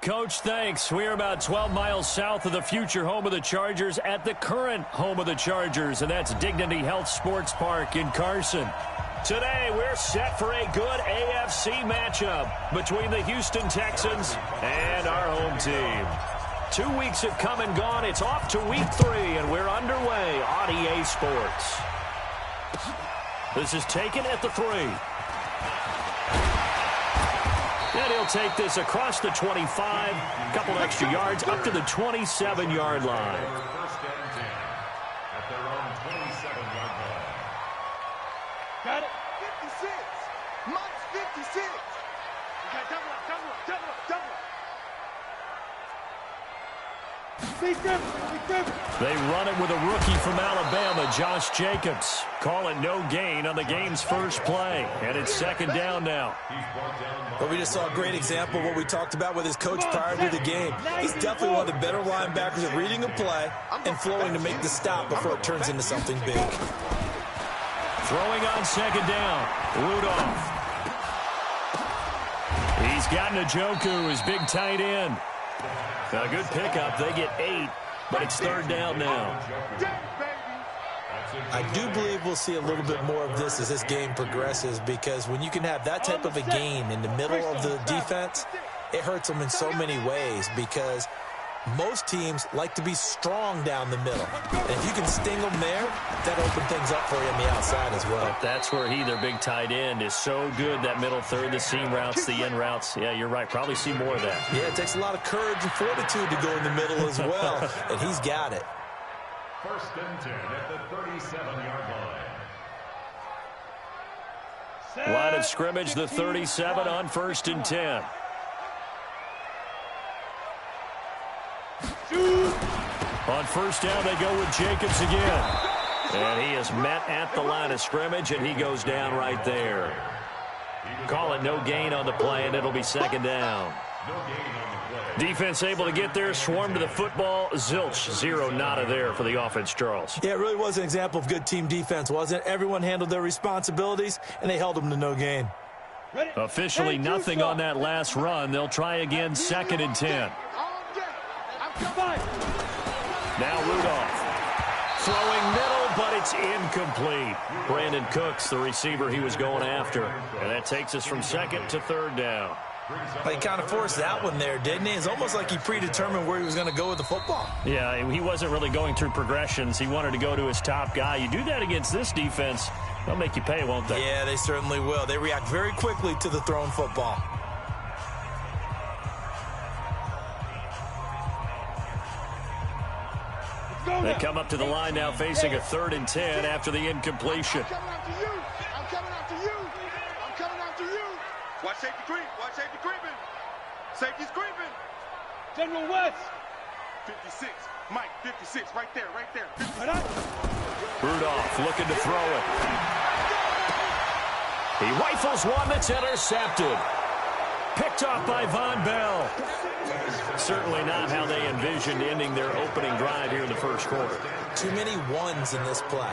Coach. Thanks. We're about 12 miles south of the future home of the Chargers at the current home of the Chargers, and that's Dignity Health Sports Park in Carson. Today, we're set for a good AFC matchup between the Houston Texans and our home team. 2 weeks have come and gone. It's off to week 3, and we're underway on EA Sports. This is taken at the 3. And he'll take this across the 25, a couple extra yards, up to the 27-yard line. First and 10 at their own 27-yard line. Got it. 56. Mike's 56. Okay, double up, double up, double up, double up. They run it with a rookie from Alabama, Josh Jacobs. Call it no gain on the game's first play. And it's second down now. Well, we just saw a great example of what we talked about with his coach prior to the game. He's definitely one of the better linebackers at reading a play and flowing to make the stop before it turns into something big. Throwing on second down, Rudolph. He's got Njoku, his big tight end. A good pickup. They get 8, but it's third down now. I do believe we'll see a little bit more of this as this game progresses, because when you can have that type of a game in the middle of the defense, it hurts them in so many ways, because most teams like to be strong down the middle. And if you can sting them there, that opens things up for you on the outside as well. But that's where their big tight end, is so good, that middle third, the seam routes, the in routes. Yeah, you're right. Probably see more of that. Yeah, it takes a lot of courage and fortitude to go in the middle as well, and he's got it. First and 10 at the 37-yard line. Line of scrimmage, the 37 on first and 10. On first down, they go with Jacobs again. And he is met at the line of scrimmage, and he goes down right there. Call it no gain on the play, and it'll be second down. Defense able to get there, swarm to the football. Zilch, 0 nada there for the offense, Charles. Yeah, it really was an example of good team defense, wasn't it? Everyone handled their responsibilities, and they held them to no gain. Officially nothing on that last run. They'll try again, second and 10. Now Rudolph. Throwing middle, but it's incomplete. Brandon Cooks, the receiver he was going after. And that takes us from second to third down. He kind of forced that one there, didn't he? It's almost like he predetermined where he was going to go with the football. Yeah, he wasn't really going through progressions. He wanted to go to his top guy. You do that against this defense, they'll make you pay, won't they? Yeah, they certainly will. They react very quickly to the thrown football. They come up to the line now, facing a third and 10 after the incompletion. I'm coming after you. I'm coming after you. I'm coming after you. Watch safety creep. Watch safety creeping. Safety's creeping. General West. 56. Mike, 56. Right there, right there. Rudolph looking to throw it. He rifles one that's intercepted. Picked off by Von Bell. Certainly not how they envisioned ending their opening drive here in the first quarter. Too many ones in this play.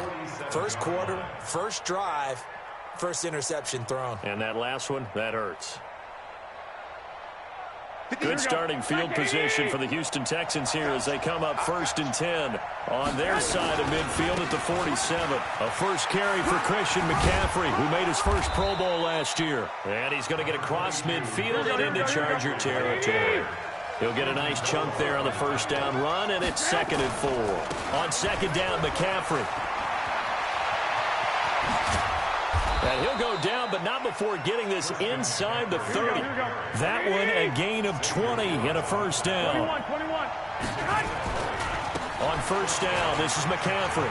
First quarter, first drive, first interception thrown. And that last one, that hurts. Good starting field position for the Houston Texans here as they come up first and 10 on their side of midfield at the 47. A first carry for Christian McCaffrey, who made his first Pro Bowl last year. And he's going to get across midfield and into Charger territory. He'll get a nice chunk there on the first down run, and it's second and 4. On second down, McCaffrey. And he'll go down, but not before getting this inside the 30. That one a gain of 20 and a first down. 21. On first down, this is McCaffrey.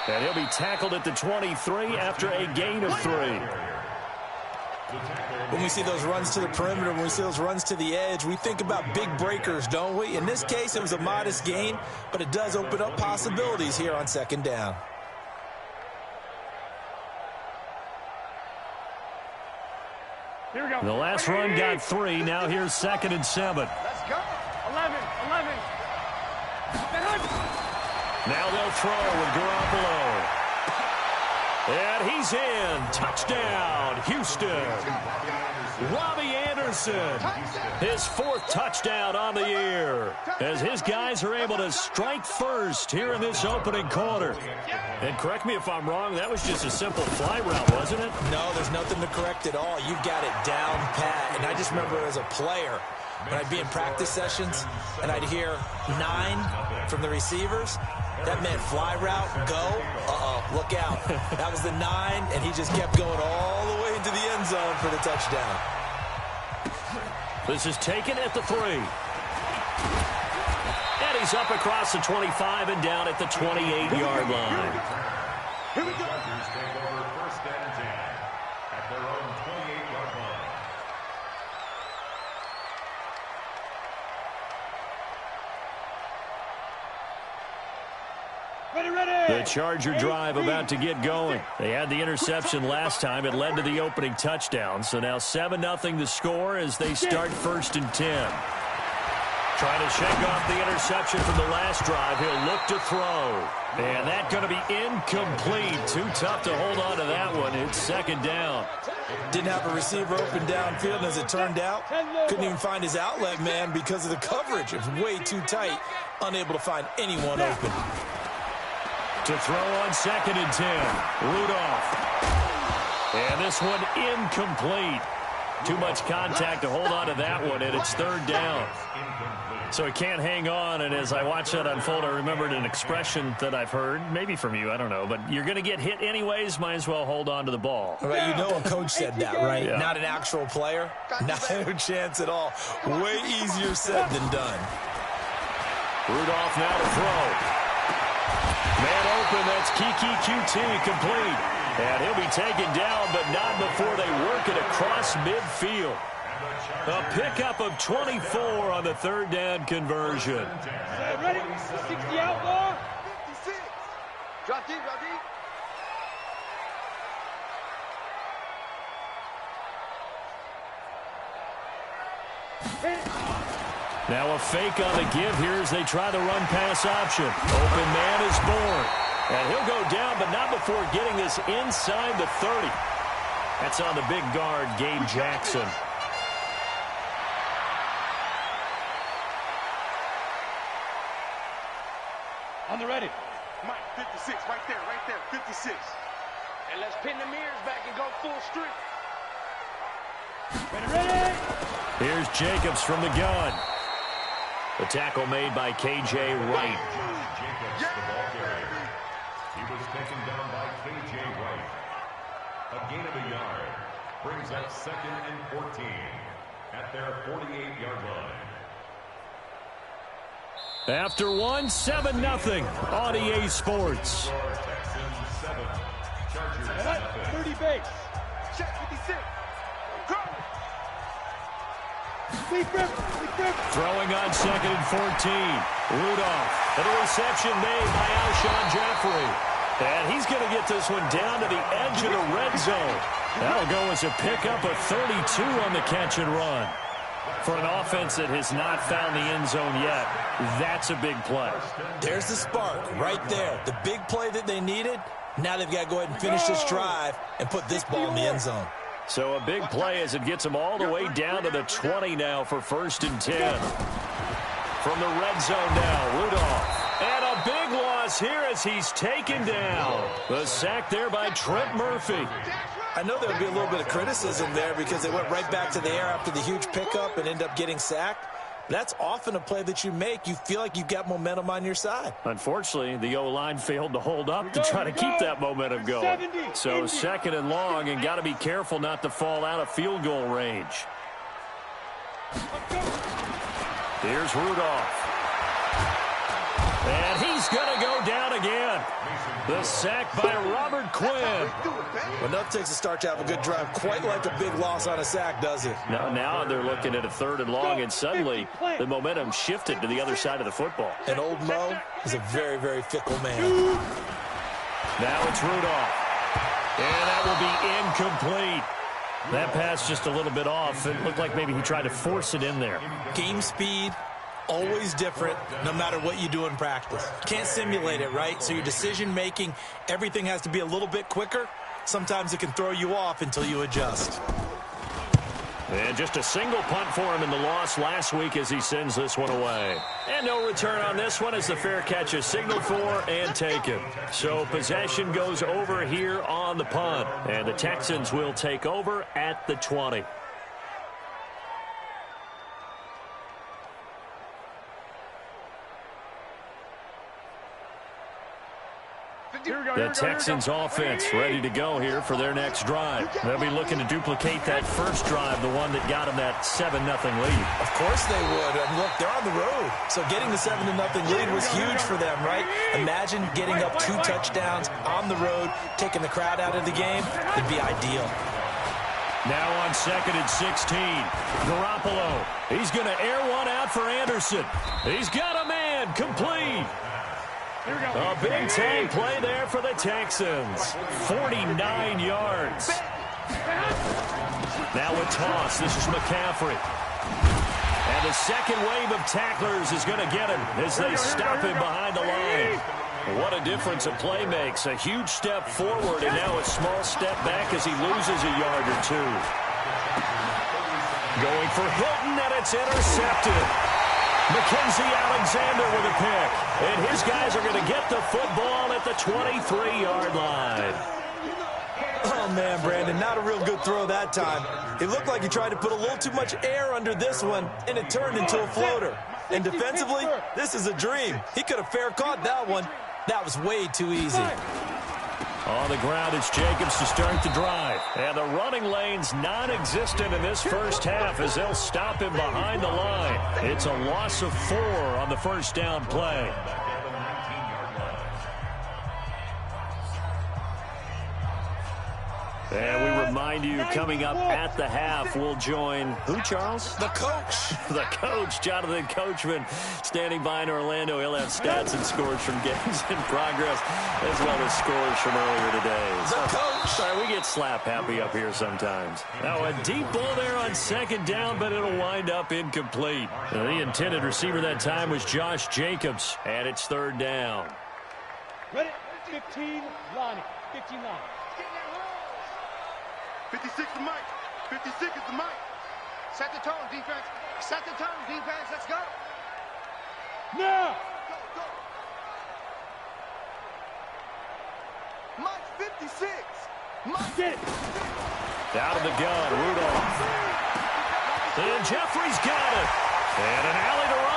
And he'll be tackled at the 23 after a gain of 3. When we see those runs to the perimeter, when we see those runs to the edge, we think about big breakers, don't we? In this case, it was a modest gain, but it does open up possibilities here on second down. Here we go. The last run got 3. Now here's second and 7. Let's go. 11. Now they'll throw with Garoppolo. And he's in. Touchdown, Houston. Robbie Anderson, his 4th touchdown on the year, as his guys are able to strike first here in this opening quarter. And correct me if I'm wrong, that was just a simple fly route, wasn't it? No, there's nothing to correct at all. You've got it down pat. And I just remember as a player, when I'd be in practice sessions and I'd hear 9 from the receivers, that meant fly route, go, look out. That was the 9, and he just kept going all the way into the end zone for the touchdown. This is taken at the 3. And he's up across the 25 and down at the 28-yard line. Here we go. Chargers take over 1st and 10 at their own 28-yard line. The Charger drive about to get going. They had the interception last time. It led to the opening touchdown. So now 7-0 the score as they start 1st and 10. Trying to shake off the interception from the last drive. He'll look to throw. And that's going to be incomplete. Too tough to hold on to that one. It's 2nd down. Didn't have a receiver open downfield, and as it turned out, couldn't even find his outlet man because of the coverage. It was way too tight, unable to find anyone open. To throw on 2nd and 10. Rudolph. And this one incomplete. Too much contact to hold on to that one, and it's 3rd down. So he can't hang on, and as I watch that unfold, I remembered an expression that I've heard, maybe from you, I don't know, but you're going to get hit anyways, might as well hold on to the ball. Well, you know a coach said that, right? Yeah. Not an actual player. Not a chance at all. Way easier said than done. Rudolph now to throw. Man open, that's Kiki QT complete. And he'll be taken down, but not before they work it across midfield. A pickup of 24 on the 3rd down conversion. Ready? 60 outlaw. 56. Drop deep, drop deep. Now a fake on the give here as they try the run pass option. Open man is born. And he'll go down, but not before getting this inside the 30. That's on the big guard, Gabe Jackson. On the ready. Mike, 56, right there, 56. And let's pin the mirrors back and go full street. Ready. Here's Jacobs from the gun. The tackle made by K.J. Wright. Jacobs, the ball carrier. He was taken down by K.J. Wright. A gain of a yard brings up 2nd and 14 at their 48-yard line. After 1, 7-0 on EA Sports. Texans 7, Chargers 7. 30 base. Check 56. Go. Throwing on 2nd and 14. Rudolph. And a reception made by Alshon Jeffrey. And he's going to get this one down to the edge of the red zone. That'll go as a pickup of 32 on the catch and run. For an offense that has not found the end zone yet, that's a big play. There's the spark right there. The big play that they needed. Now they've got to go ahead and finish this drive and put this ball in the end zone. So a big play as it gets them all the way down to the 20 now for 1st and 10. From the red zone now, Rudolph. And a big loss here as he's taken down. The sack there by Trent Murphy. I know there would be a little bit of criticism there because they went right back to the air after the huge pickup and end up getting sacked. That's often a play that you make. You feel like you've got momentum on your side. Unfortunately, the O-line failed to hold up to try to keep that momentum going. So 2nd and long, and got to be careful not to fall out of field goal range. Here's Rudolph. And he's going to go down again. The sack by Robert Quinn. Enough takes a start to have a good drive. Quite like a big loss on a sack, does it? Now they're looking at a 3rd and long, and suddenly the momentum shifted to the other side of the football. And old Mo is a very, very fickle man. Now it's Rudolph. And that will be incomplete. That pass just a little bit off. It looked like maybe he tried to force it in there. Game speed, always different, no matter what you do in practice. Can't simulate it, right? So your decision-making, everything has to be a little bit quicker. sometimes it can throw you off until you adjust. And just a single punt for him in the loss last week as he sends this one away. And no return on this one as the fair catch is signaled for and taken. So possession goes over here on the punt. And the Texans will take over at the 20. The Texans offense ready to go here for their next drive. They'll be looking to duplicate that first drive, the one that got them that 7-0 lead. Of course they would. And look, they're on the road. So getting the 7-0 lead was huge for them, right? Imagine getting up 2 touchdowns on the road, taking the crowd out of the game. It'd be ideal. Now on 2nd and 16, Garoppolo. He's going to air one out for Anderson. He's got a man, complete. A big-time play there for the Texans. 49 yards. Now a toss. This is McCaffrey. And the second wave of tacklers is going to get him as they stop him behind the line. What a difference a play makes. A huge step forward and now a small step back as he loses a yard or 2. Going for Hilton, and it's intercepted. Mackenzie Alexander with a pick. And his guys are going to get the football at the 23-yard line. Oh, man, Brandon, not a real good throw that time. It looked like he tried to put a little too much air under this one, and it turned into a floater. And defensively, this is a dream. He could have fair caught that one. That was way too easy. On the ground, it's Jacobs to start the drive. And the running lane's non-existent in this first half as they'll stop him behind the line. It's a loss of 4 on the first down play. And we remind you, coming up at the half, we'll join who, Charles? The coach. The coach, Jonathan Coachman, standing by in Orlando. He'll have stats and scores from games in progress, as well as scores from earlier today. The coach. Sorry, we get slap happy up here sometimes. Now a deep ball there on 2nd down, but it'll wind up incomplete. The intended receiver that time was Josh Jacobs, and it's 3rd down. Ready? 15, Lonnie. 15 line. 56 to Mike. 56 is the Mike. Set the tone, defense. Set the tone, defense. Let's go. Now. Go. Mike 56. Mike. Get it. Out of the gun, Rudolph. And Jeffrey's got it. And an alley to run.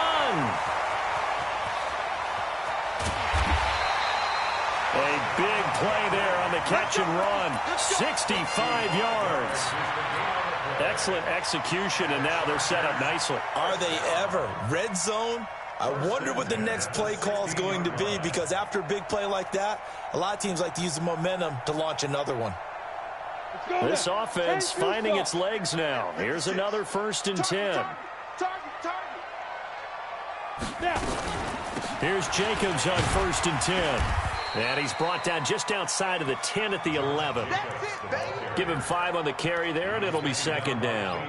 A big play there on the catch and run. 65 yards. Excellent execution, and now they're set up nicely. Are they ever? Red zone? I wonder what the next play call is going to be, because after a big play like that, a lot of teams like to use the momentum to launch another one. This offense finding its legs now. Here's another 1st and 10. Here's Jacobs on 1st and 10. And he's brought down just outside of the 10 at the 11. Give him 5 on the carry there, and it'll be 2nd down.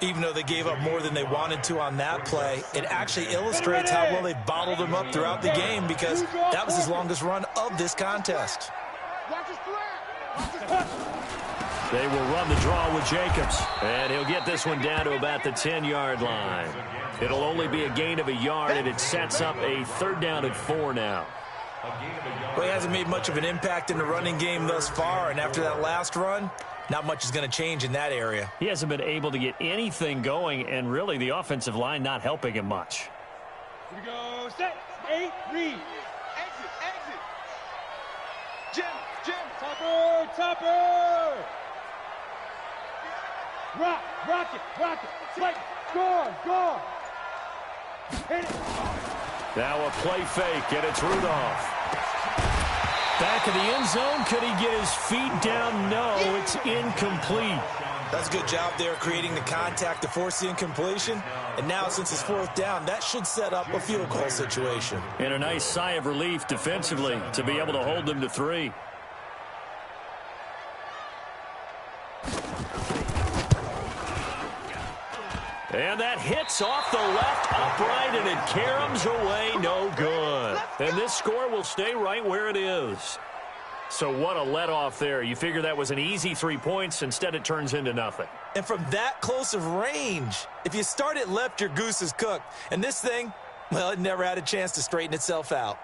Even though they gave up more than they wanted to on that play, it actually illustrates how well they bottled him up throughout the game, because that was his longest run of this contest. They will run the draw with Jacobs, and he'll get this one down to about the 10-yard line. It'll only be a gain of a yard, and it sets up a 3rd down and 4 now. Well, he hasn't made much of an impact in the running game thus far, and after that last run, not much is going to change in that area. He hasn't been able to get anything going, and really the offensive line not helping him much. Here we go. Set. 8, read. Exit. Jim. Topper. Rock it. Spike. Score. Hit it. Now a play fake, and it's Rudolph. Back of the end zone. Could he get his feet down? No, it's incomplete. That's a good job there creating the contact to force the incompletion. And now, since it's 4th down, that should set up a field goal situation. And a nice sigh of relief defensively to be able to hold them to 3. And that hits off the left upright, and it caroms away, no good. And this score will stay right where it is. So what a let-off there. You figure that was an easy 3 points. Instead, it turns into nothing. And from that close of range, if you start it left, your goose is cooked. And this thing, well, it never had a chance to straighten itself out.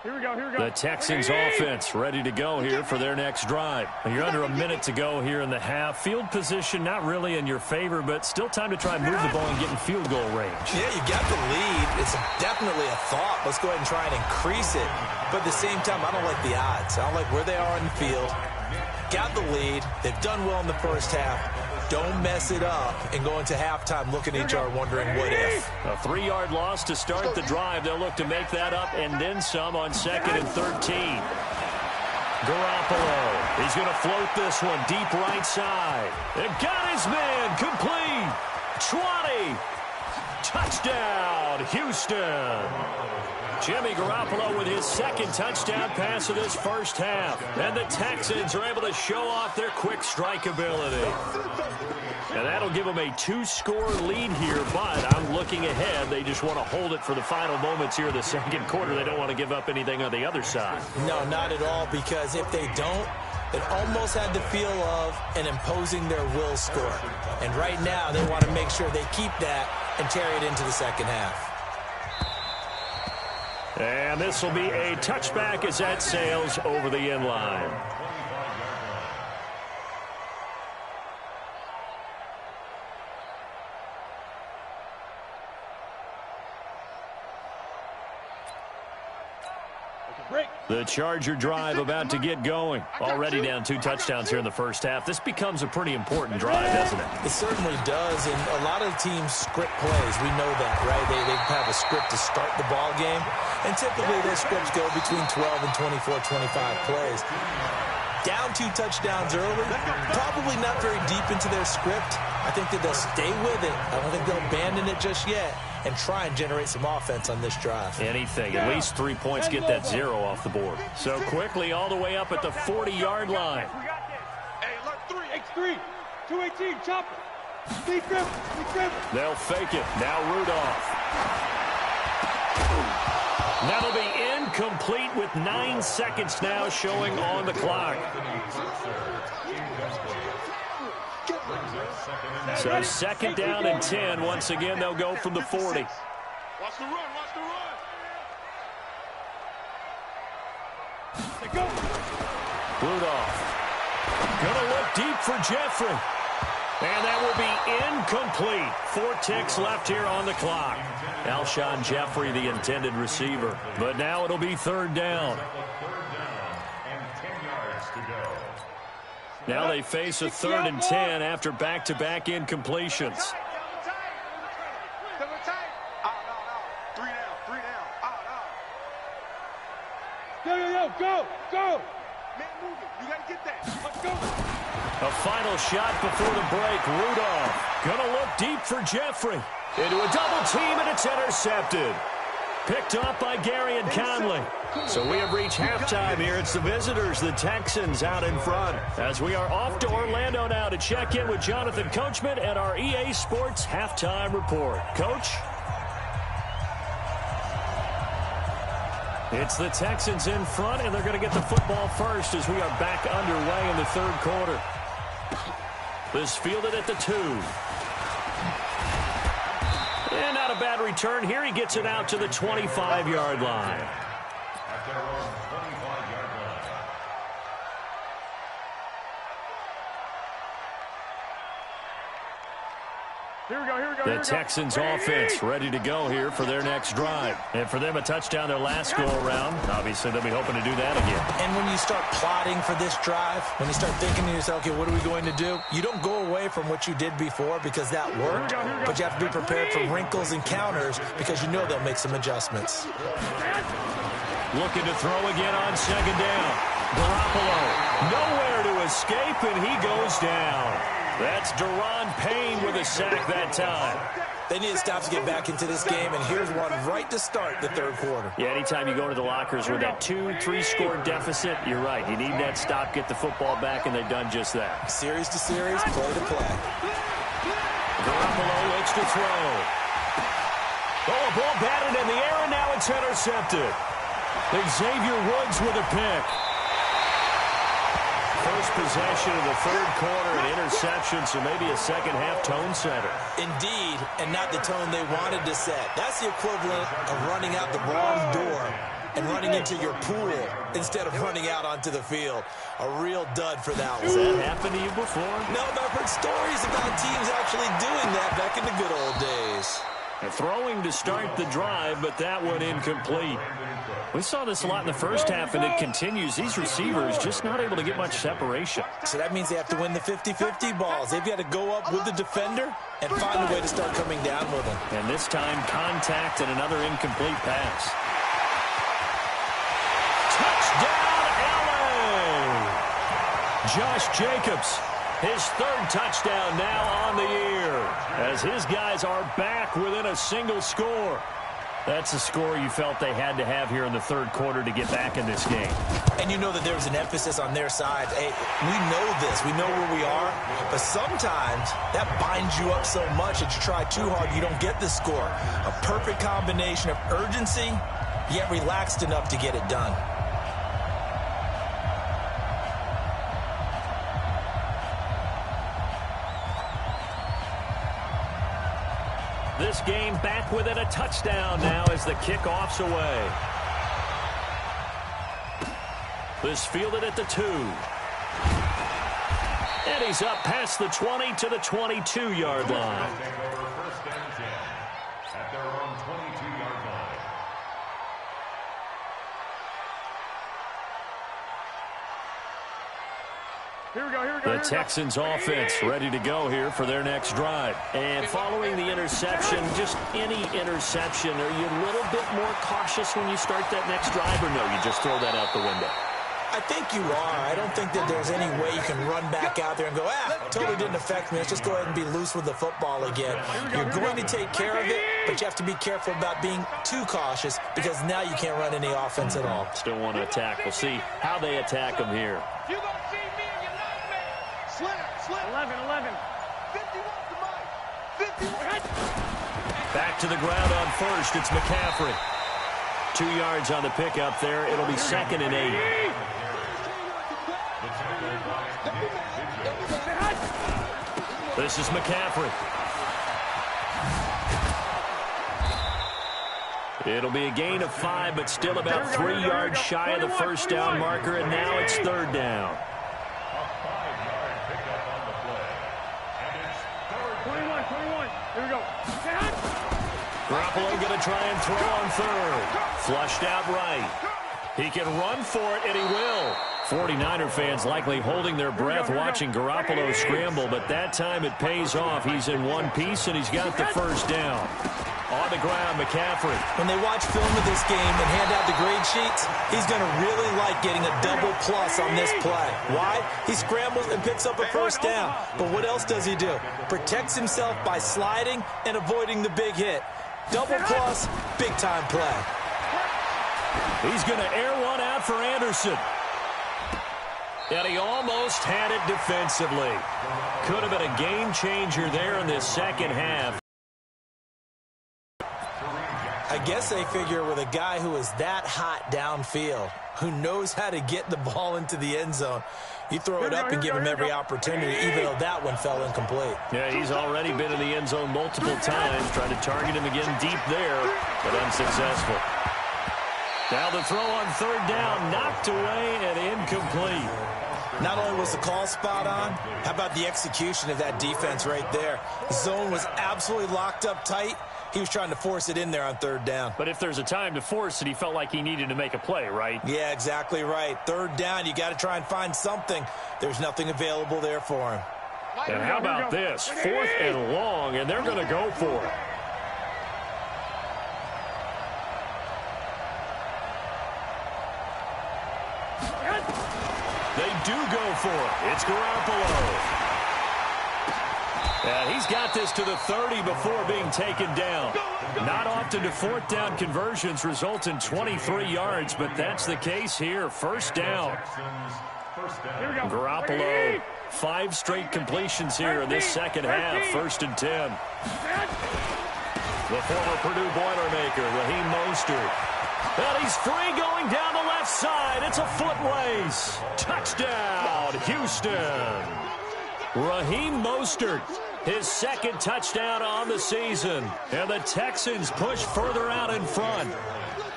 Here we go, here we go. The Texans offense ready to go here for their next drive. You're under a minute to go here in the half. Field position not really in your favor, but still time to try and move the ball and get in field goal range. Yeah, you got the lead. It's definitely a thought. Let's go ahead and try and increase it. But at the same time, I don't like the odds. I don't like where they are on the field. Got the lead. They've done well in the first half. Don't mess it up and go into halftime looking at each other wondering what if. A 3-yard loss to start the drive. They'll look to make that up and then some on 2nd and 13. Garoppolo. He's going to float this one deep right side. And got his man complete. 20. Touchdown, Houston. Jimmy Garoppolo with his 2nd touchdown pass of this first half. And the Texans are able to show off their quick strike ability. And that'll give them a 2-score lead here, but I'm looking ahead. They just want to hold it for the final moments here of the 2nd quarter. They don't want to give up anything on the other side. No, not at all, because if they don't, it almost had the feel of an imposing their will score. And right now, they want to make sure they keep that and carry it into the 2nd half. And this will be a touchback as that sails over the end line. The Charger drive about to get going. Already down 2 touchdowns here in the first half. This becomes a pretty important drive, doesn't it? It certainly does, and a lot of teams script plays. We know that, right? They have a script to start the ball game, and typically those scripts go between 12 and 24, 25 plays. Down 2 touchdowns early, probably not very deep into their script. I think that they'll stay with it. I don't think they'll abandon it just yet and try and generate some offense on this drive. Anything. At least 3 points, get that 0 off the board. So quickly all the way up at the 40-yard line. Hey, look, 3, 218, chopper. Steve Griffin. They'll fake it. Now Rudolph. That'll be incomplete with 9 seconds now showing on the clock. So 2nd down and 10. Once again, they'll go from the 40. Watch the run, watch the run. Rudolph. Gonna look deep for Jeffrey. And that will be incomplete. 4 ticks left here on the clock. Alshon Jeffrey, the intended receiver. But now it'll be 3rd down. Now they face a 3rd and 10 after back-to-back incompletions. Go. Man, move it. You got to get that. Let's go. A final shot before the break. Rudolph gonna look deep for Jeffrey. Into a double team, and it's intercepted. Picked off by Gary and Conley. So we have reached halftime here. It's the visitors, the Texans, out in front. As we are off to Orlando now to check in with Jonathan Coachman and our EA Sports halftime report. Coach? It's the Texans in front, and they're going to get the football first as we are back underway in the 3rd quarter. This fielded at the 2. And not a bad return here. He gets it out to the 25-yard line. At their own 25-yard line. Here we go. The Texans offense ready to go here for their next drive. And for them, a touchdown their last go-around. Obviously, they'll be hoping to do that again. And when you start plotting for this drive, when you start thinking to yourself, okay, what are we going to do? You don't go away from what you did before because that worked, but you have to be prepared for wrinkles and counters because you know they'll make some adjustments. Looking to throw again on 2nd down. Garoppolo nowhere to escape, and he goes down. That's Daron Payne with a sack that time. They need to stop to get back into this game, and here's one right to start the 3rd quarter. Yeah, anytime you go into the lockers with that 2-3-score deficit, you're right. You need that stop, get the football back, and they've done just that. Series to series, play to play. Garoppolo looks to throw. Oh, a ball batted in the air, and now it's intercepted. Xavier Woods with a pick. First possession of the third quarter, an interception, so maybe a second-half tone setter. Indeed, and not the tone they wanted to set. That's the equivalent of running out the wrong door and running into your pool instead of running out onto the field. A real dud for that one. Has that happened to you before? No, but I've heard stories about teams actually doing that back in the good old days. Throwing to start the drive, but that one incomplete. We saw this a lot in the first half, and it continues. These receivers just not able to get much separation. So that means they have to win the 50-50 balls. They've got to go up with the defender and find a way to start coming down with them. And this time, contact and another incomplete pass. Touchdown, LA! Josh Jacobs. His third touchdown now on the year, as his guys are back within a single score. That's a score you felt they had to have here in the third quarter to get back in this game. And you know that there was an emphasis on their side. Hey, we know this. We know where we are. But sometimes that binds you up so much that you try too hard, you don't get the score. A perfect combination of urgency, yet relaxed enough to get it done. This game back within a touchdown now as the kickoff's away. This fielded at the 2. And he's up past the 20 to the 22-yard line. First and 10 at their own 22-yard line. Here we go, here we go. The Texans offense ready to go here for their next drive. And following the interception, just any interception, are you a little bit more cautious when you start that next drive, or no, you just throw that out the window? I think you are. I don't think that there's any way you can run back out there and go, totally didn't affect me. Let's just go ahead and be loose with the football again. You're going to take care of it, but you have to be careful about being too cautious because now you can't run any offense at all. Still want to attack. We'll see how they attack them here. You gonna see me and your nightmare. Slip. 11. 51. Back to the ground on first. It's McCaffrey. 2 yards on the pickup there. It'll be 2nd and 8. This is McCaffrey. It'll be a gain of 5, but still about 3 yards shy of the first down marker, and now it's 3rd down. 21. Here we go. Garoppolo going to try and throw on 3rd. Flushed out right. He can run for it, and he will. 49er fans likely holding their breath watching Garoppolo scramble, but that time it pays off. He's in one piece, and he's got the first down. On the ground, McCaffrey. When they watch film of this game and hand out the grade sheets, he's going to really like getting a double plus on this play. Why? He scrambles and picks up a first down. But what else does he do? Protects himself by sliding and avoiding the big hit. Double plus, big-time play. He's going to air one out for Anderson. And he almost had it defensively. Could have been a game changer there in this second half. I guess they figure with a guy who is that hot downfield, who knows how to get the ball into the end zone, you throw it up and give him every opportunity, even though that one fell incomplete. Yeah, he's already been in the end zone multiple times, trying to target him again deep there, but unsuccessful. Now the throw on 3rd down, knocked away and incomplete. Not only was the call spot on, how about the execution of that defense right there? The zone was absolutely locked up tight. He was trying to force it in there on 3rd down. But if there's a time to force it, he felt like he needed to make a play, right? Yeah, exactly right. 3rd down, you got to try and find something. There's nothing available there for him. And how about this? 4th and long, and they're going to go for it. They do go for it. It's Garoppolo. And he's got this to the 30 before being taken down. Not often do 4th down conversions result in 23 yards, but that's the case here. 1st down. Garoppolo, 5 straight completions here in this second half. 1st and 10. The former Purdue Boilermaker, Raheem Mostert. And he's free going down the left side. It's a foot race. Touchdown, Houston. Raheem Mostert, his second touchdown on the season. And the Texans push further out in front.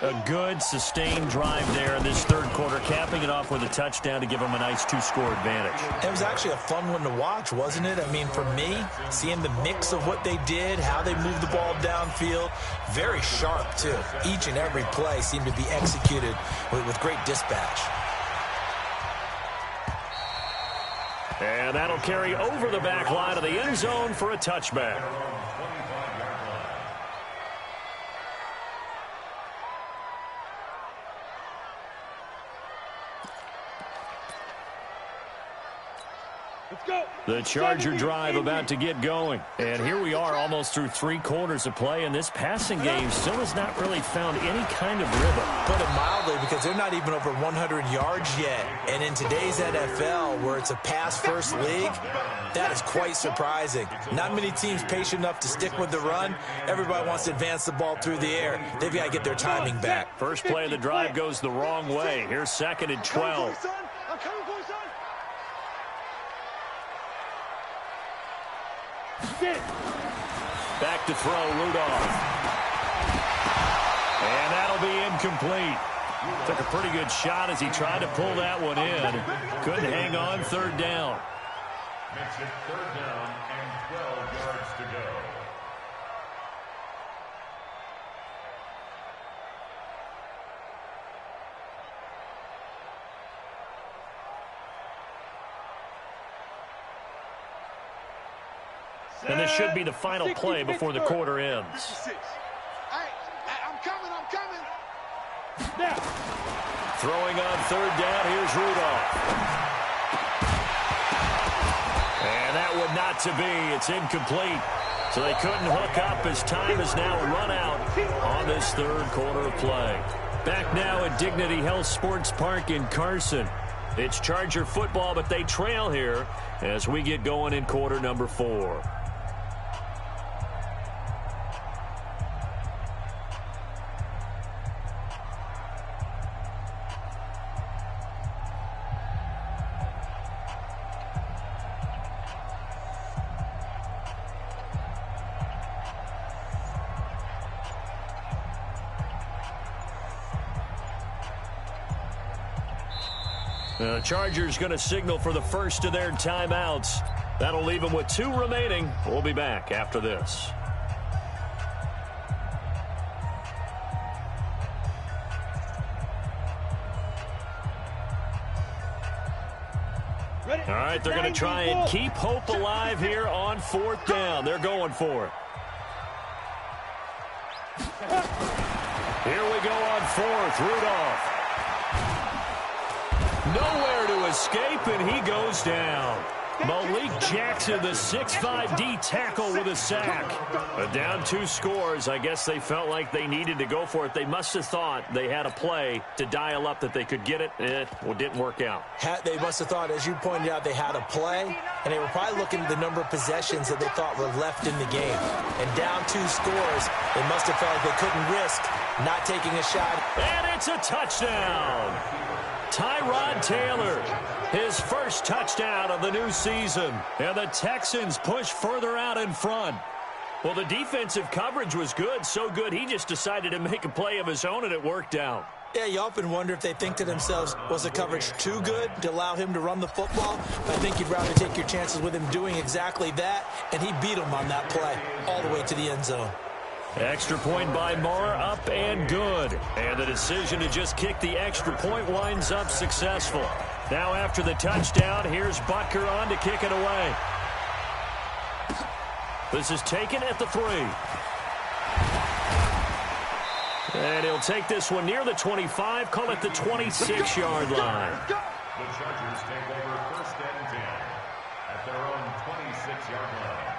A good, sustained drive there in this third quarter, capping it off with a touchdown to give them a nice two-score advantage. It was actually a fun one to watch, wasn't it? I mean, for me, seeing the mix of what they did, how they moved the ball downfield, very sharp, too. Each and every play seemed to be executed with great dispatch. And that'll carry over the back line of the end zone for a touchback. The Charger drive about to get going. And here we are almost through 3 quarters of play, and this passing game still has not really found any kind of rhythm. Put it mildly, because they're not even over 100 yards yet. And in today's NFL, where it's a pass-first league, that is quite surprising. Not many teams patient enough to stick with the run. Everybody wants to advance the ball through the air. They've got to get their timing back. First play of the drive goes the wrong way. Here's 2nd and 12. Back to throw, Rudolph. And that'll be incomplete. Took a pretty good shot as he tried to pull that one in. Couldn't hang on, 3rd down. Makes it 3rd down and 12 yards to go. And this should be the final play before the quarter ends. I'm coming. Throwing on 3rd down, here's Rudolph. And that would not to be. It's incomplete. So they couldn't hook up as time is now run out on this 3rd quarter of play. Back now at Dignity Health Sports Park in Carson. It's Charger football, but they trail here as we get going in quarter number 4. The Chargers going to signal for the first of their timeouts. That'll leave them with 2 remaining. We'll be back after this. All right, they're going to try and keep hope alive here on 4th down. They're going for it. Here we go on 4th. Rudolph. Nowhere to escape, and he goes down. Malik Jackson, the 6'5" D tackle with a sack. Down 2 scores. I guess they felt like they needed to go for it. They must have thought they had a play to dial up that they could get it. It didn't work out. They must have thought, as you pointed out, they had a play, and they were probably looking at the number of possessions that they thought were left in the game. And down 2 scores, they must have felt like they couldn't risk not taking a shot. And it's a touchdown. Tyrod Taylor, his first touchdown of the new season. And the Texans push further out in front. Well, the defensive coverage was good, so good he just decided to make a play of his own, and it worked out. Yeah, you often wonder if they think to themselves, was the coverage too good to allow him to run the football? I think you'd rather take your chances with him doing exactly that, and he beat him on that play all the way to the end zone. Extra point by Moore, up and good. And the decision to just kick the extra point winds up successful. Now after the touchdown, here's Butker on to kick it away. This is taken at the 3. And he'll take this one near the 25, call it the 26-yard line. The Chargers take over 1st and 10 at their own 26-yard line.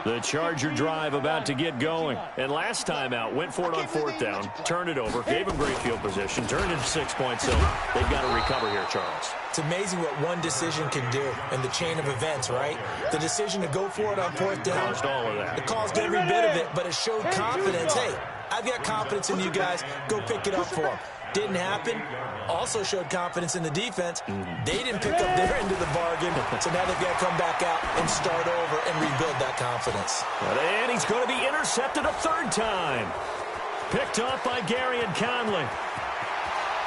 The Charger drive about to get going. And last time out, went for it on 4th down, turned it over, gave him great field position, turned into 6 points. So they've got to recover here, Charles. It's amazing what one decision can do in the chain of events, right? The decision to go for it on 4th down. Caused all of that. It caused every bit of it, but it showed confidence. Hey, I've got confidence in you guys. Go pick it up for them. Didn't happen. Also showed confidence in the defense. They didn't pick up their end of the bargain, so now they've got to come back out and start over and rebuild that confidence. And he's going to be intercepted a third time. Picked off by Gary and Conley.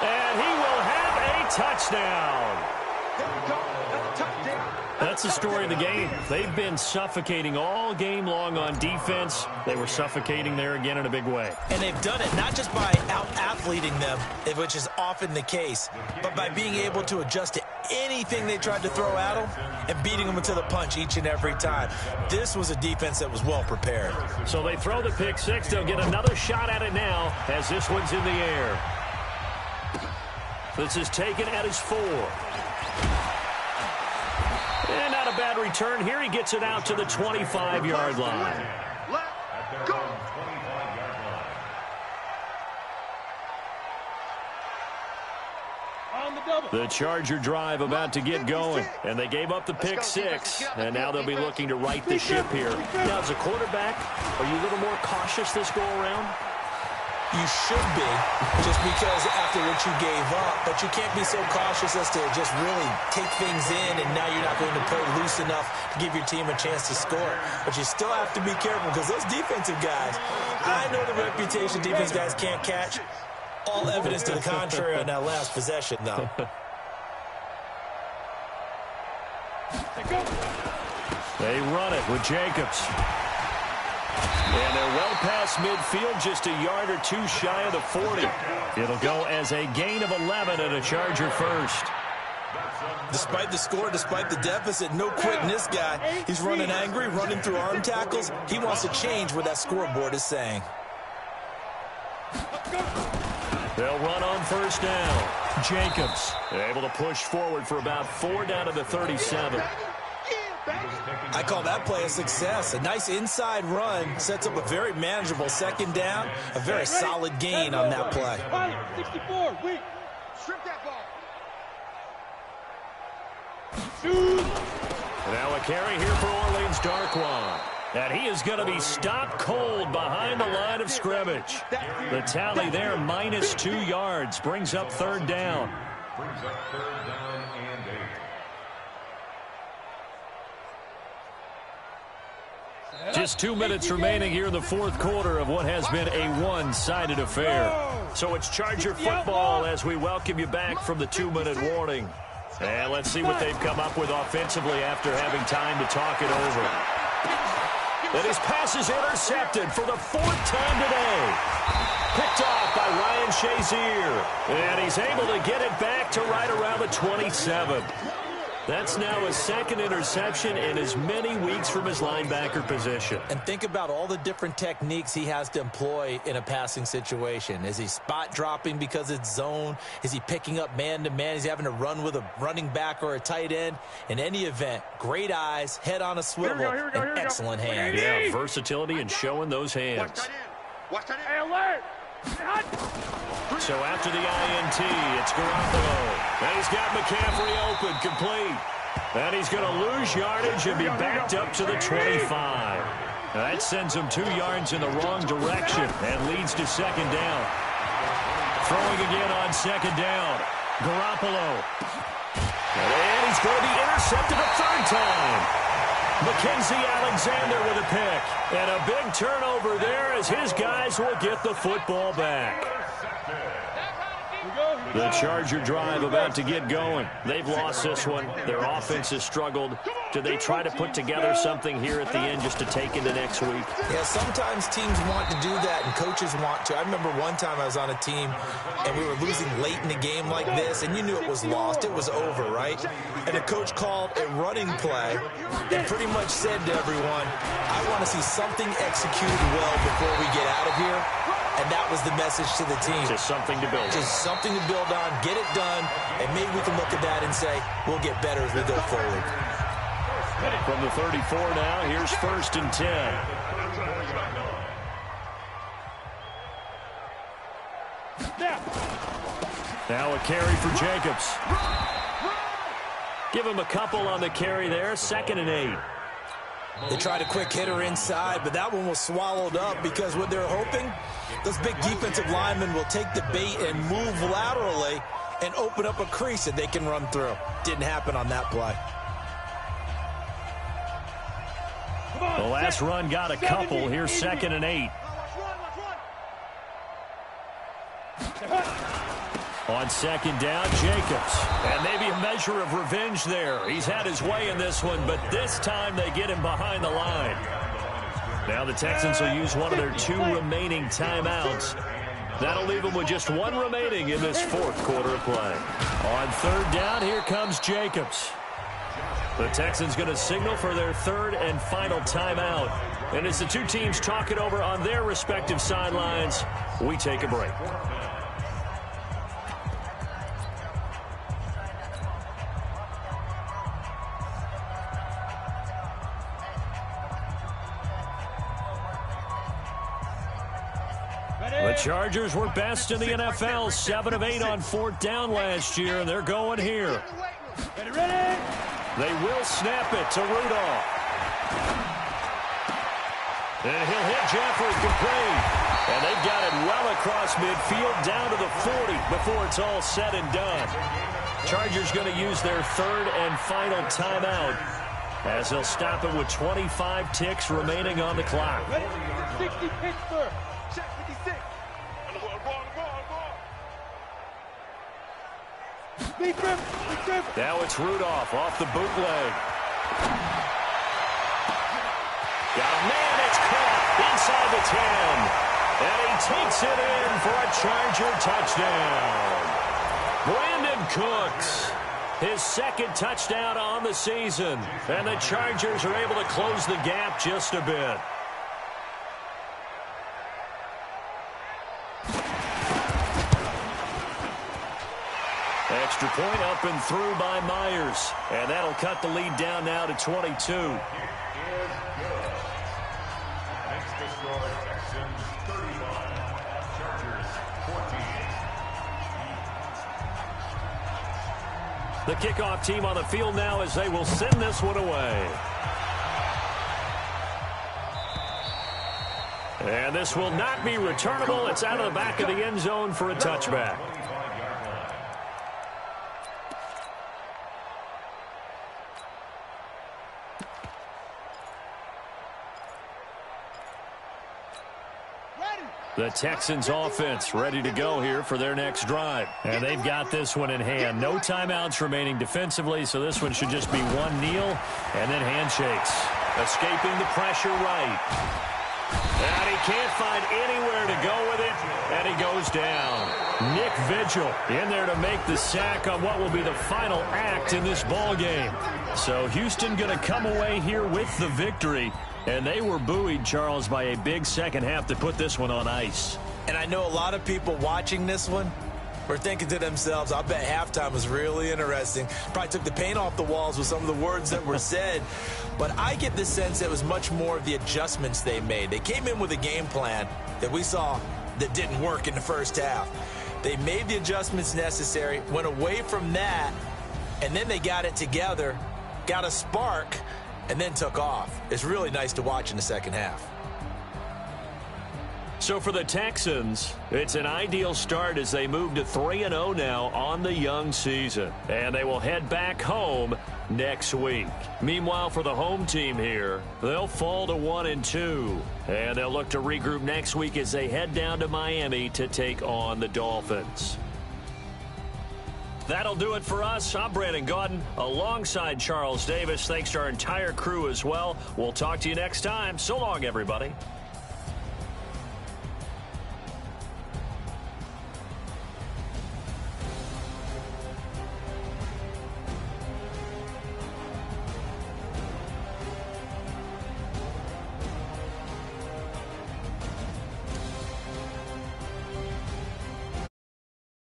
And he will have a touchdown. That's the story of the game. They've been suffocating all game long on defense. They were suffocating there again in a big way. And they've done it not just by out-athleting them, which is often the case, but by being able to adjust to anything they tried to throw at them and beating them to the punch each and every time. This was a defense that was well prepared. So they throw the pick six. They'll get another shot at it now as this one's in the air. This is taken at his 4. And not a bad return here. He gets it out to the 25-yard line. Let's go. The Charger drive about to get going, and they gave up the pick six, and now they'll be looking to right the ship here. Now, as a quarterback, are you a little more cautious this go-around? You should be, just because after what you gave up, but you can't be so cautious as to just really take things in, and now you're not going to play loose enough to give your team a chance to score. But you still have to be careful, because those defensive guys, I know the reputation defense guys can't catch. All evidence to the contrary on that last possession, though. They run it with Jacobs. And they're well past midfield, just a yard or two shy of the 40. It'll go as a gain of 11 and a Charger first. Despite the score, despite the deficit, no quitting this guy. He's running angry, running through arm tackles. He wants to change what that scoreboard is saying. They'll run on first down. Jacobs able to push forward for about 4 down to the 37. I call that play a success. A nice inside run sets up a very manageable second down. A very solid gain on that play. 64, weak. Strip that ball. Now a carry here for Orleans Darkwan. And he is going to be stopped cold behind the line of scrimmage. The tally there, minus 2 yards, brings up third down. Brings up third down and 8. Just 2 minutes remaining here in the fourth quarter of what has been a one-sided affair. So it's Charger football as we welcome you back from the 2-minute warning. And let's see what they've come up with offensively after having time to talk it over. And his pass is intercepted for the 4th time today. Picked off by Ryan Shazier. And he's able to get it back to right around the 27. That's now his 2nd interception in as many weeks from his linebacker position. And think about all the different techniques he has to employ in a passing situation. Is he spot dropping because it's zone? Is he picking up man-to-man? Is he having to run with a running back or a tight end? In any event, great eyes, head on a swivel, and excellent hands. Yeah, versatility and showing those hands. Watch that in. Hey, alert! So after the INT, it's Garoppolo. And he's got McCaffrey open, complete. And he's going to lose yardage and be backed up to the 25. Now that sends him 2 yards in the wrong direction and leads to second down. Throwing again on second down. Garoppolo. And he's going to be intercepted a third time. Mackenzie Alexander with a pick. And a big turnover there as his guys will get the football back. The Charger drive about to get going. They've lost this one. Their offense has struggled. Do they try to put together something here at the end just to take into next week? Yeah, sometimes teams want to do that and coaches want to. I remember one time I was on a team and we were losing late in a game like this and you knew it was lost. It was over, right? And the coach called a running play and pretty much said to everyone, I want to see something executed well before we get out of here. And that was the message to the team. Just something to build on. Just something to build on, get it done, and maybe we can look at that and say, we'll get better as we go forward. From the 34 now, here's 1st and 10. Now a carry for Jacobs. Give him a couple on the carry there, 2nd and 8. They tried a quick hitter inside, but that one was swallowed up because what they're hoping, those big defensive linemen will take the bait and move laterally and open up a crease that they can run through. Didn't happen on that play. The last run got a couple. Here's 2nd and 8. On 2nd down, Jacobs. And maybe a measure of revenge there. He's had his way in this one, but this time they get him behind the line. Now the Texans will use one of their 2 remaining timeouts. That'll leave them with just 1 remaining in this 4th quarter of play. On 3rd down, here comes Jacobs. The Texans going to signal for their 3rd and final timeout. And as the 2 teams talk it over on their respective sidelines, we take a break. The Chargers were best in the NFL, 7 of 8 on 4th down last year, and they're going here. Ready? They will snap it to Rudolph. And he'll hit Jeffrey complete. And they've got it well across midfield down to the 40 before it's all said and done. Chargers going to use their 3rd and final timeout as they'll stop it with 25 ticks remaining on the clock. Ready? 60 Pittsburgh. Check 56. Now it's Rudolph off the bootleg. Got a man, it's caught inside the 10. And he takes it in for a Charger touchdown. Brandon Cooks, his 2nd touchdown on the season. And the Chargers are able to close the gap just a bit. Extra point up and through by Myers. And that'll cut the lead down now to 22. Makes the score Texans 31, Chargers 14. The kickoff team on the field now as they will send this one away. And this will not be returnable. It's out of the back of the end zone for a touchback. The Texans offense ready to go here for their next drive. And they've got this one in hand. No timeouts remaining defensively, so this one should just be 1 kneel and then handshakes. Escaping the pressure right. And he can't find anywhere to go with it, and he goes down. Nick Vigil in there to make the sack on what will be the final act in this ball game. So Houston going to come away here with the victory. And they were buoyed, Charles, by a big second half to put this one on ice. And I know a lot of people watching this one were thinking to themselves, I bet halftime was really interesting. Probably took the paint off the walls with some of the words that were said. But I get the sense it was much more of the adjustments they made. They came in with a game plan that we saw that didn't work in the first half. They made the adjustments necessary, went away from that, and then they got it together, got a spark, and then took off. It's really nice to watch in the second half. So for the Texans, it's an ideal start as they move to 3-0 now on the young season. And they will head back home next week. Meanwhile, for the home team here, they'll fall to 1-2. And they'll look to regroup next week as they head down to Miami to take on the Dolphins. That'll do it for us. I'm Brandon Gaudin alongside Charles Davis. Thanks to our entire crew as well. We'll talk to you next time. So long, everybody.